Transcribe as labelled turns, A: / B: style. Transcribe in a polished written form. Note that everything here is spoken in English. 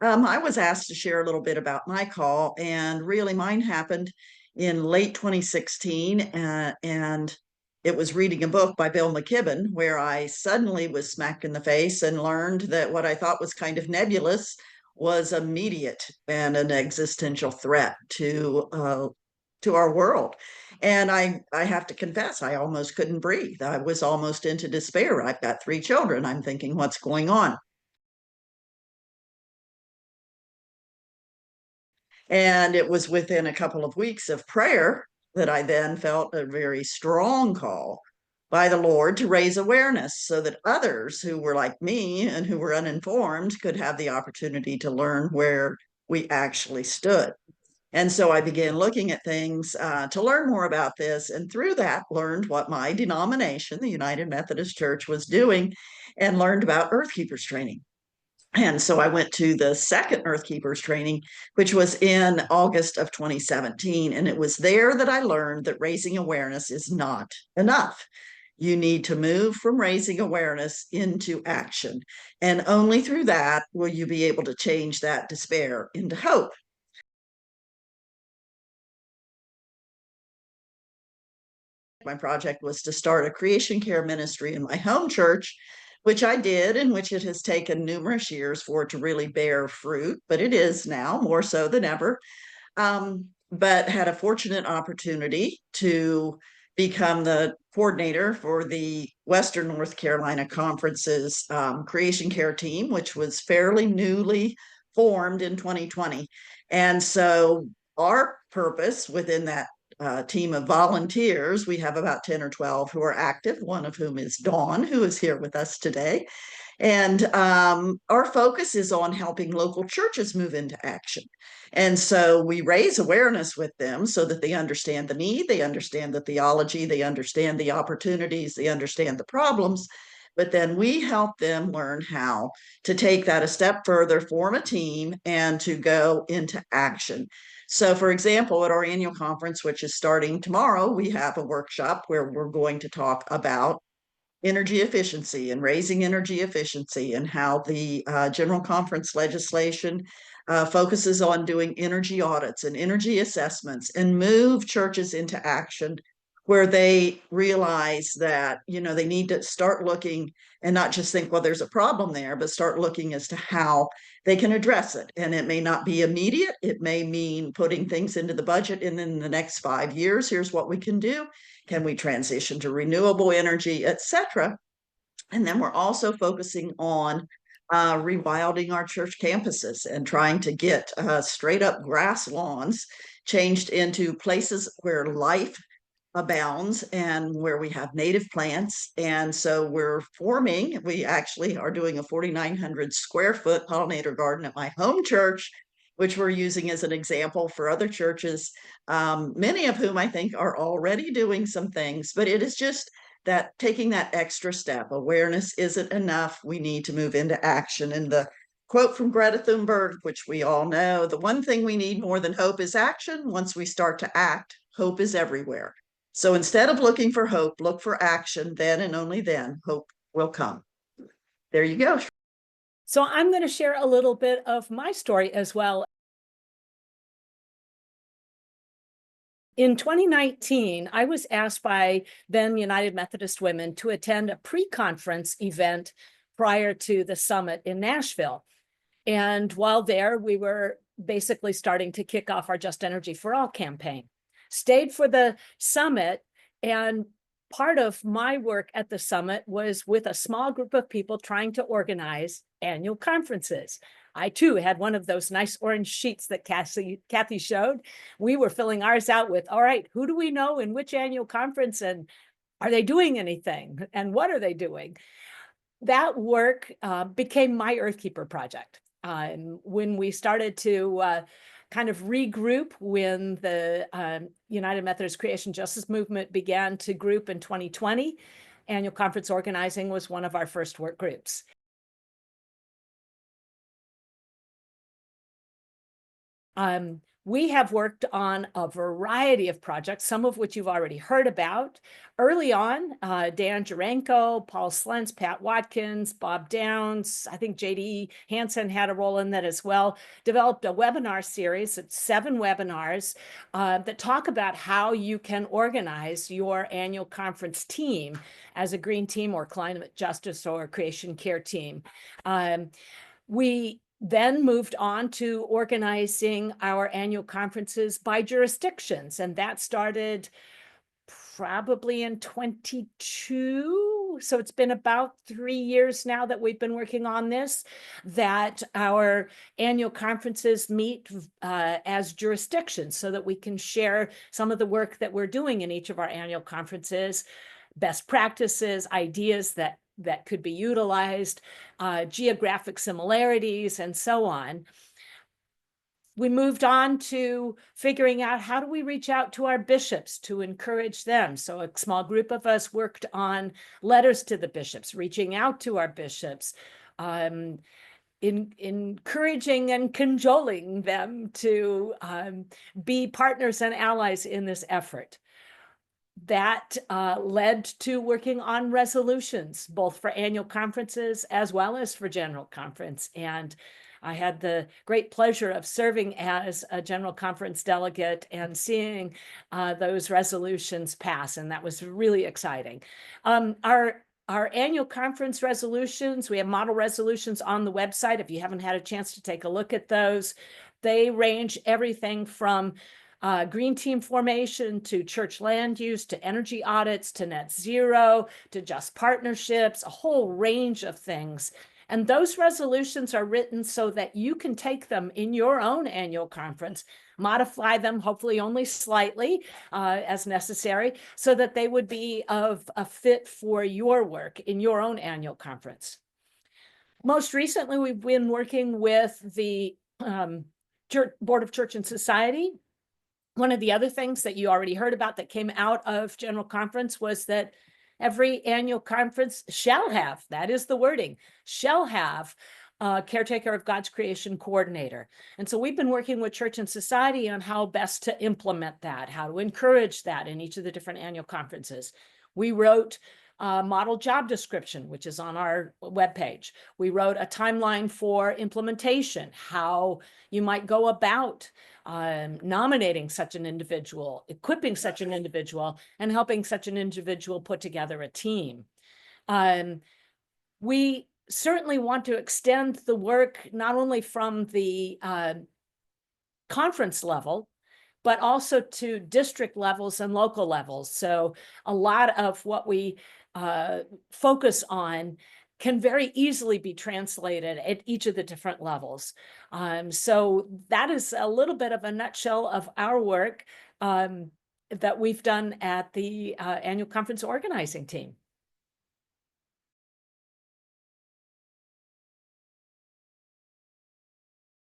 A: I was asked to share a little bit about my call, and really mine happened in late 2016. And it was reading a book by Bill McKibben where I suddenly was smacked in the face and learned that what I thought was kind of nebulous was immediate and an existential threat to our world. And I have to confess, I almost couldn't breathe. I was almost into despair. I've got 3 children. I'm thinking, what's going on? And it was within a couple of weeks of prayer that I then felt a very strong call by the Lord to raise awareness so that others who were like me and who were uninformed could have the opportunity to learn where we actually stood. And so I began looking at things to learn more about this. And through that, learned what my denomination, the United Methodist Church, was doing, and learned about Earth Keepers training. And so I went to the second Earth Keepers training, which was in August of 2017. And it was there that I learned that raising awareness is not enough. You need to move from raising awareness into action. And only through that will you be able to change that despair into hope. My project was to start a creation care ministry in my home church, which I did, in which it has taken numerous years for it to really bear fruit, but it is now more so than ever. But had a fortunate opportunity to become the coordinator for the Western North Carolina Conference's creation care team, which was fairly newly formed in 2020. And so our purpose within that team of volunteers, we have about 10 or 12 who are active, one of whom is Dawn, who is here with us today. And our focus is on helping local churches move into action. And so we raise awareness with them so that they understand the need, they understand the theology, they understand the opportunities, they understand the problems. But then we help them learn how to take that a step further, form a team, and to go into action. So, for example, at our annual conference, which is starting tomorrow, we have a workshop where we're going to talk about energy efficiency and raising energy efficiency, and how the General Conference legislation focuses on doing energy audits and energy assessments and move churches into action where they realize that, they need to start looking and not just think, well, there's a problem there, but start looking as to how they can address it. And it may not be immediate. It may mean putting things into the budget, and in the next 5 years, here's what we can do. Can we transition to renewable energy, etc.? And then we're also focusing on rewilding our church campuses and trying to get straight up grass lawns changed into places where life abounds and where we have native plants. And so we actually are doing a 4,900 square foot pollinator garden at my home church, which we're using as an example for other churches, many of whom I think are already doing some things. But it is just that taking that extra step. Awareness isn't enough. We need to move into action. And the quote from Greta Thunberg, which we all know, the one thing we need more than hope is action. Once we start to act, hope is everywhere. So instead of looking for hope, look for action. Then and only then, hope will come. There you go.
B: So I'm going to share a little bit of my story as well. In 2019, I was asked by then United Methodist Women to attend a pre-conference event prior to the summit in Nashville. And while there, we were basically starting to kick off our Just Energy for All campaign. Stayed for the summit, and part of my work at the summit was with a small group of people trying to organize annual conferences. I too had one of those nice orange sheets that Kathy showed. We were filling ours out with, all right, who do we know in which annual conference, and are they doing anything, and what are they doing? That work became my Earthkeeper project. When we started to kind of regroup, when the United Methodist Creation Justice Movement began to group in 2020, annual conference organizing was one of our first work groups. we have worked on a variety of projects, some of which you've already heard about. Early on, Dan Jurenko, Paul Slentz, Pat Watkins, Bob Downs, I think J.D. Hansen had a role in that as well, developed a webinar series. It's 7 webinars that talk about how you can organize your annual conference team as a green team or climate justice or creation care team. We then moved on to organizing our annual conferences by jurisdictions, and that started probably in 22. So it's been about 3 years now that we've been working on this, that our annual conferences meet as jurisdictions so that we can share some of the work that we're doing in each of our annual conferences, best practices, ideas that could be utilized, geographic similarities, and so on. We moved on to figuring out how do we reach out to our bishops to encourage them. So a small group of us worked on letters to the bishops, reaching out to our bishops, encouraging and cajoling them to be partners and allies in this effort. That led to working on resolutions, both for annual conferences as well as for general conference. And I had the great pleasure of serving as a general conference delegate and seeing those resolutions pass, and that was really exciting. Our annual conference resolutions, we have model resolutions on the website. If you haven't had a chance to take a look at those, they range everything from green team formation to church land use, to energy audits, to net zero, to just partnerships, a whole range of things. And those resolutions are written so that you can take them in your own annual conference, modify them, hopefully only slightly as necessary, so that they would be of a fit for your work in your own annual conference. Most recently, we've been working with the Board of Church and Society. One of the other things that you already heard about that came out of General Conference was that every annual conference shall have, that is the wording, shall have a caretaker of God's creation coordinator. And so we've been working with Church and Society on how best to implement that, how to encourage that in each of the different annual conferences. We wrote a model job description, which is on our webpage. We wrote a timeline for implementation, how you might go about nominating such an individual, equipping such an individual, and helping such an individual put together a team. We certainly want to extend the work not only from the conference level, but also to district levels and local levels. So a lot of what we focus on can very easily be translated at each of the different levels. So that is a little bit of a nutshell of our work that we've done at the annual conference organizing team.